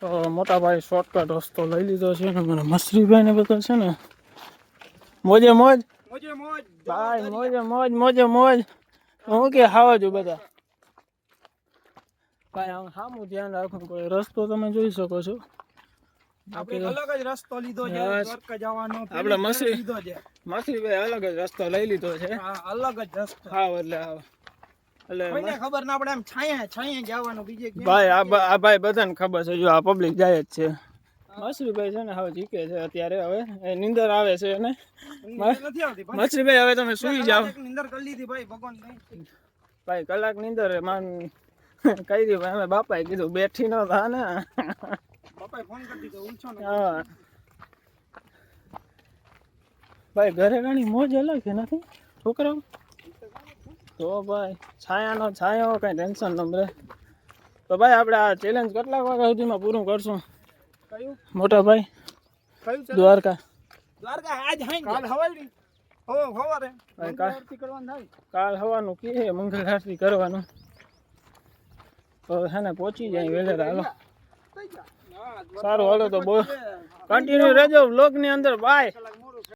તો મોટા ભાઈ શોર્ટકટ રસ્તો લઈ લીધો છે ને મને મસરીભાઈ ને બધા છે ને મોજે મોજ ભાઈ મોજે મોજ મોજે મોજ હું કે ખાવા જો બધા ભાઈ આમ સામું ધ્યાન રાખવું કોઈ રસ્તો તમે જોઈ શકો છો આપણે અલગ જ રસ્તો લીધો છે દ્વારકા જવાનો આપણે મસરીભાઈ અલગ જ રસ્તો લઈ લીધો છે અલગ જ રસ્તો હા એટલે કોઈને ખબર ના પડે એમ છાયા જવાનું બીજે ભાઈ આ ભાઈ બધાને ખબર છે જો આ પબ્લિક જાય જ છે મસરીભાઈ છે ને હવે જીકે છે અત્યારે હવે નીંદર આવે છે અને નથી આવતી મસરીભાઈ હવે તમે સુઈ જાઓ નીંદર કરી લીધી ભાઈ ભગવાન ભાઈ કલાક નીંદર માન કહી દઉં અમે બાપાએ કીધું બેઠી ન થા ને બાપાએ ફોન કરી દીધો ઊંચો ને હા ભાઈ ઘરે ઘણી મોજ અલગ છે નથી છોકરાઓ તો ભાઈ છાયાનો છાયો કઈ ટેન્શન ન મળે તો ભાઈ આપણે આ ચેલેન્જ કેટલા વાગ્યા સુધીમાં પૂરું કરશું કયું મોટા ભાઈ કયું દ્વારકા આજ હાઈ કાલ હવારી હવારે આરતી કરવાનું થાય કાલ હવાનું કે મંગલ આરતી કરવાનું તો હે ને પહોંચી જાય વેલેરા હાલો સારું હાલો તો બહુ કન્ટિન્યુ રહેજો વ્લોગ ની અંદર બાય